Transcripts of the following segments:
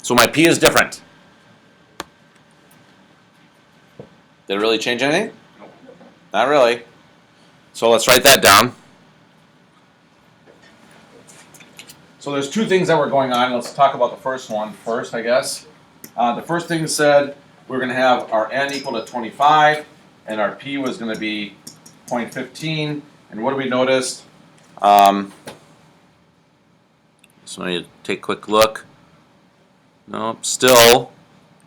So my P is different. Did it really change anything? Nope. Not really. So let's write that down. So there's two things that were going on. Let's talk about the first one first, I guess. The first thing said we're going to have our N equal to 25, and our P was going to be 0.15. And what do we notice? So I need to take a quick look. Nope, still,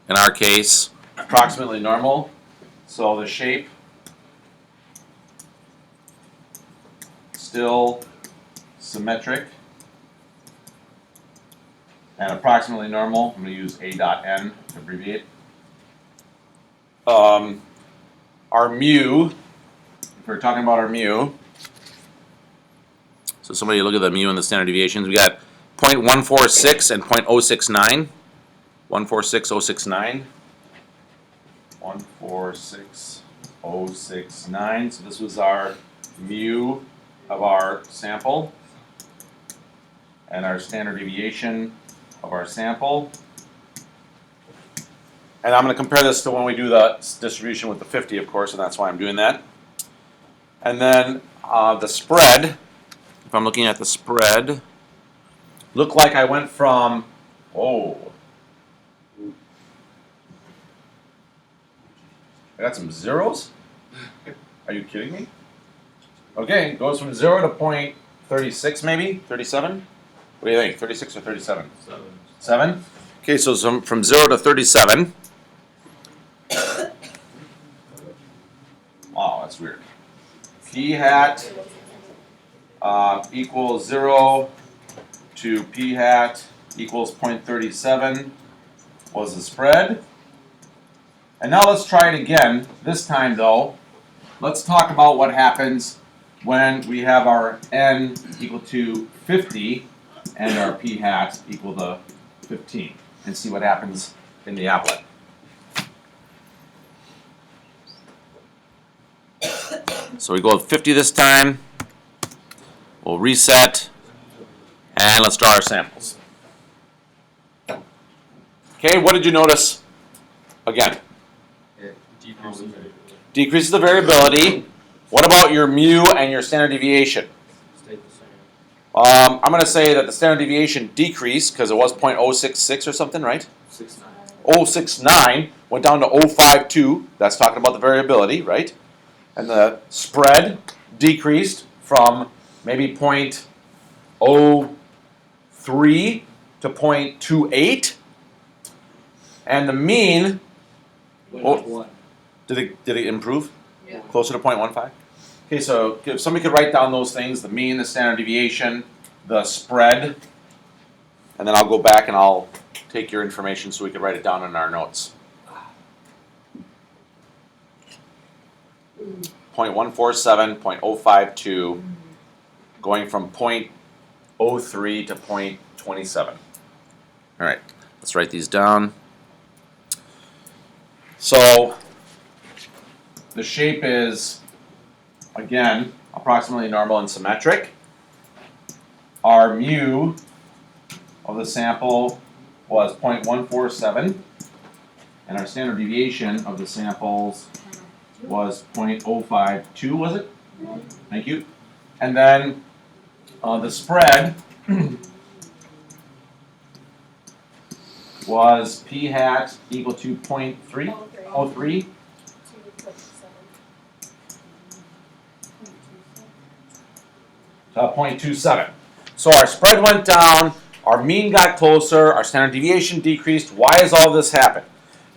in our case, approximately normal. So the shape still symmetric and approximately normal. I'm going to use A dot N to abbreviate. Our mu, if we're talking about our mu, so somebody look at the mu and the standard deviations. We got 0.146 and 0.069. 146.069. 146.069. So this was our mu of our sample and our standard deviation of our sample. And I'm going to compare this to when we do the distribution with the 50, of course, and that's why I'm doing that. And then the spread, if I'm looking at the spread, looked like I went from, I got some zeros? Are you kidding me? Okay, goes from 0 to 0.36 maybe? 37? What do you think, 36 or 37? 7? Okay, so from 0 to 37. Wow, that's weird. P hat equals 0 to P hat equals 0.37 was the spread. And now let's try it again. This time though, let's talk about what happens when we have our N equal to 50 and our P hat equal to 15 and see what happens in the applet. So we go with 50 this time. We'll reset and let's draw our samples. Okay, what did you notice again? Decreases the variability. What about your mu and your standard deviation? Stayed the same. I'm going to say that the standard deviation decreased because it was 0.066 or something, right? 6.9. 0.69 went down to 0.52. That's talking about the variability, right? And the spread decreased from maybe 0.03 to 0.28. And the mean, did it improve? Yeah. Closer to 0.15? Okay, so if somebody could write down those things, the mean, the standard deviation, the spread, and then I'll go back and I'll take your information so we can write it down in our notes. 0.147, 0.052, going from 0.03 to 0.27. All right, let's write these down. So the shape is, again, approximately normal and symmetric. Our mu of the sample was 0.147, and our standard deviation of the samples was 0.052, was it? Thank you. And then the spread was P hat equal to 0.3. 03. To 0.27. So our spread went down, our mean got closer, our standard deviation decreased. Why has all this happened?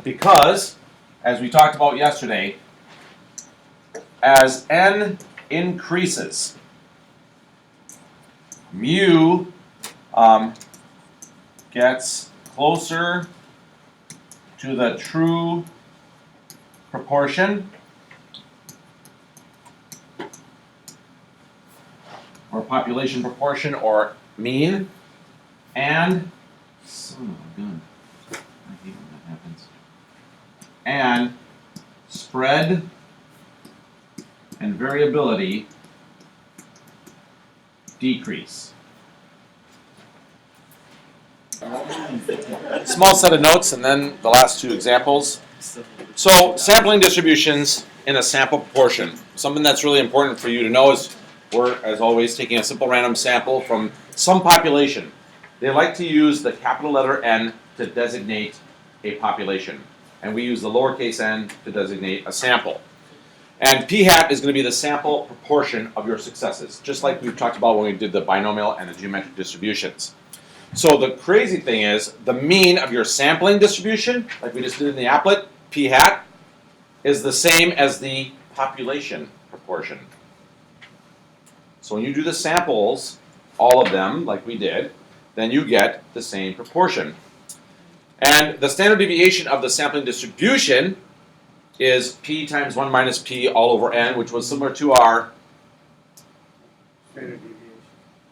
Because, as we talked about yesterday, as N increases, mu gets closer to the true proportion, or population proportion, or mean, and son of a gun, I hate when that happens, and spread and variability decrease. Small set of notes and then the last two examples. So sampling distributions in a sample proportion. Something that's really important for you to know is we're, as always, taking a simple random sample from some population. They like to use the capital letter N to designate a population. And we use the lowercase n to designate a sample. And p hat is going to be the sample proportion of your successes, just like we've talked about when we did the binomial and the geometric distributions. So the crazy thing is, the mean of your sampling distribution, like we just did in the applet, p hat, is the same as the population proportion. So when you do the samples, all of them, like we did, then you get the same proportion. And the standard deviation of the sampling distribution is p times 1 minus p all over n, which was similar to our Standard deviation.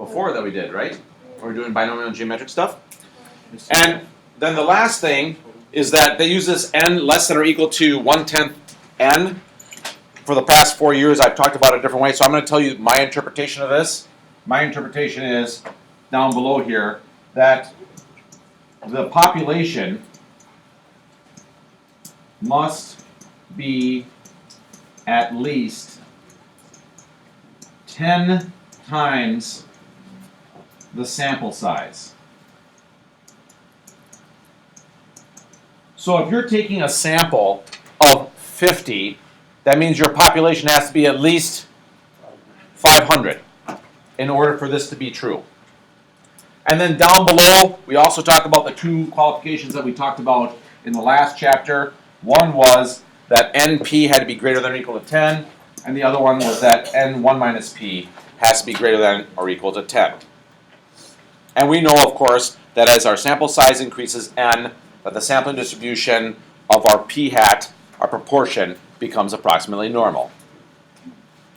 before that we did, right? When we're doing binomial and geometric stuff. And then the last thing is that they use this n less than or equal to 1/10 n. For the past 4 years, I've talked about it a different way, so I'm going to tell you my interpretation of this. My interpretation is down below here that the population must be at least 10 times the sample size. So if you're taking a sample of 50, that means your population has to be at least 500 in order for this to be true. And then down below, we also talk about the two qualifications that we talked about in the last chapter. One was that NP had to be greater than or equal to 10, and the other one was that N1 minus P has to be greater than or equal to 10. And we know, of course, that as our sample size increases N, that the sampling distribution of our P hat, our proportion, becomes approximately normal.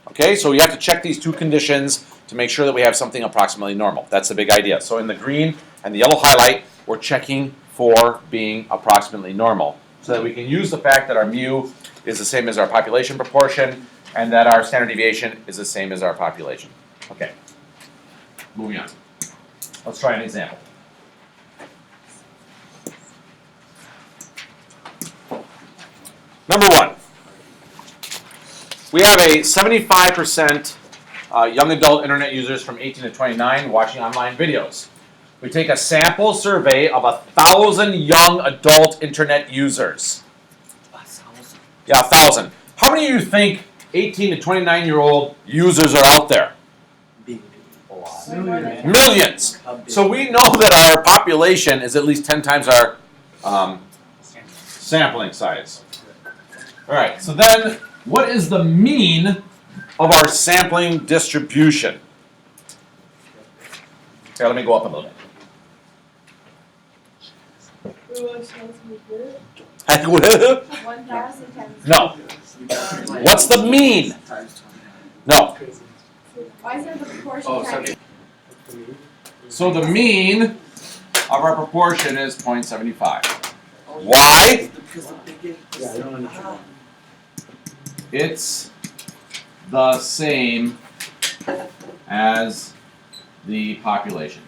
Okay, so we have to check these two conditions to make sure that we have something approximately normal. That's the big idea. So in the green and the yellow highlight, we're checking for being approximately normal, so that we can use the fact that our mu is the same as our population proportion and that our standard deviation is the same as our population. Okay, moving on. Let's try an example. Number one, we have a 75% young adult internet users from 18 to 29 watching online videos. We take a sample survey of 1,000 young adult internet users. 1,000? Yeah, 1,000. How many of you think 18 to 29-year-old users are out there? Big. Millions. So we know that our population is at least 10 times our sampling size. All right, so then what is the mean of our sampling distribution? Okay, let me go up a little bit. I will. 1,000 times. No. What's the mean? No. Why is it the proportion Oh, times? So the mean of our proportion is 0.75. Why? Yeah, I don't understand. It's the same as the population.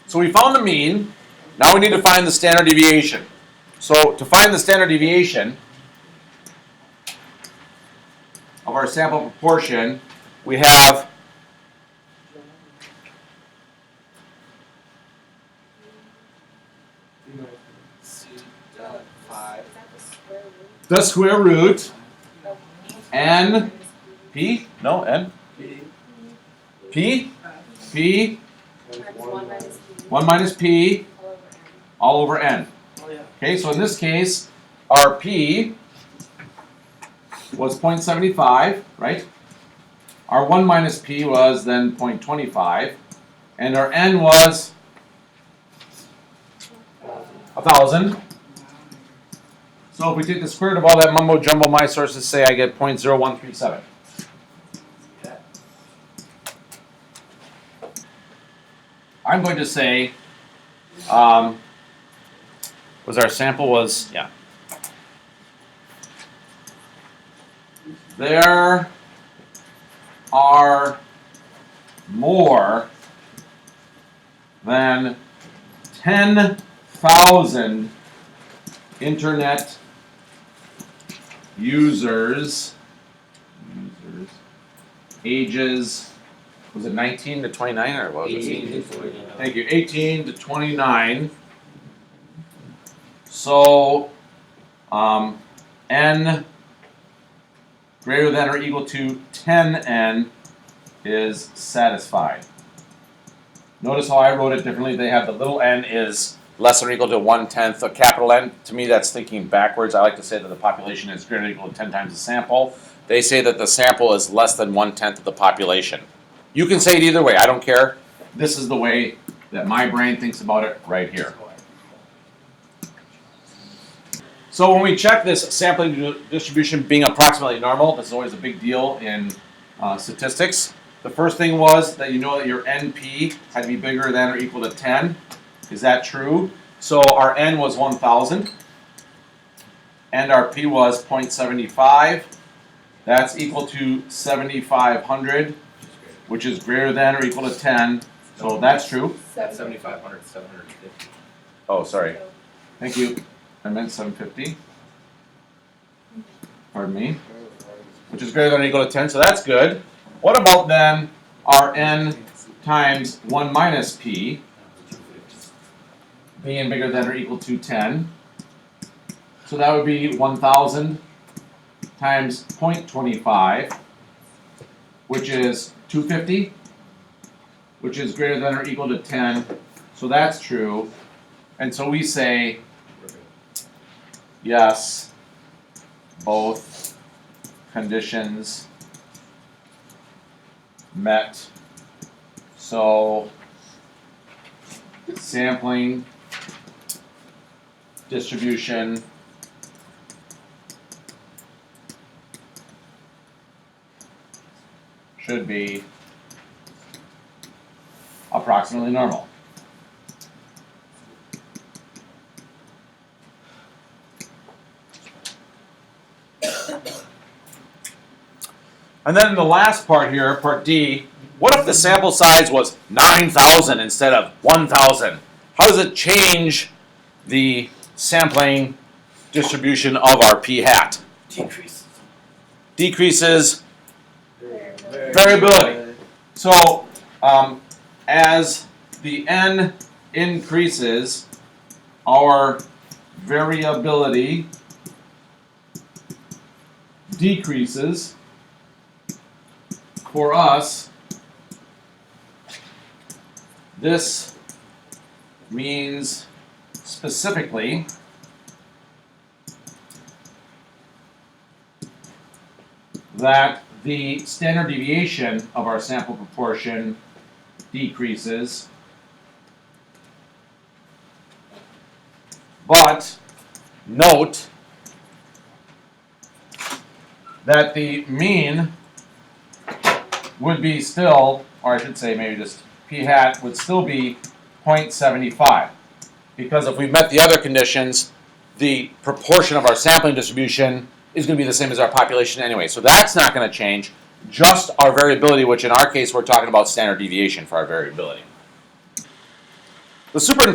So we found the mean. Now we need to find the standard deviation. So to find the standard deviation of our sample proportion, we have the square root n p no n p p Times 1 minus p. 1 minus p all over n. Okay, so in this case, our p was 0.75, right? Our 1 minus p was then 0.25, and our n was 1,000. So if we take the square root of all that mumbo jumbo, my sources say I get 0.0137. I'm going to say, was our sample was, yeah. There are more than 10,000 internet users ages, was it 19 to 29 or what was it? 18 to 29. Thank you, 18 to 29. So, n greater than or equal to 10n is satisfied. Notice how I wrote it differently. They have the little n is less than or equal to 1/10 of capital N. To me, that's thinking backwards. I like to say that the population is greater than or equal to 10 times the sample. They say that the sample is less than 1/10 of the population. You can say it either way. I don't care. This is the way that my brain thinks about it right here. So when we check this sampling distribution being approximately normal, this is always a big deal in statistics. The first thing was that you know that your NP had to be bigger than or equal to 10. Is that true? So our N was 1,000, and our P was 0.75. That's equal to 7,500, which is greater than or equal to 10. So that's true. 7,500, 750. Oh, sorry. Thank you. I meant 750. Pardon me. Which is greater than or equal to 10, so that's good. What about then our N times 1 minus P being bigger than or equal to 10? So that would be 1,000 times 0.25, which is 250, which is greater than or equal to 10. So that's true. And so we say, yes, both conditions met. So sampling distribution should be approximately normal. And then the last part here, part D, what if the sample size was 9,000 instead of 1,000? How does it change the sampling distribution of our p hat? Decreases variability. So as the n increases, our variability decreases. For us, this means specifically that the standard deviation of our sample proportion decreases, but note that the mean would be still, or I should say maybe just p hat would still be 0.75. Because if we met the other conditions, the proportion of our sampling distribution is going to be the same as our population anyway. So that's not going to change, just our variability, which in our case we're talking about standard deviation for our variability. The superintendent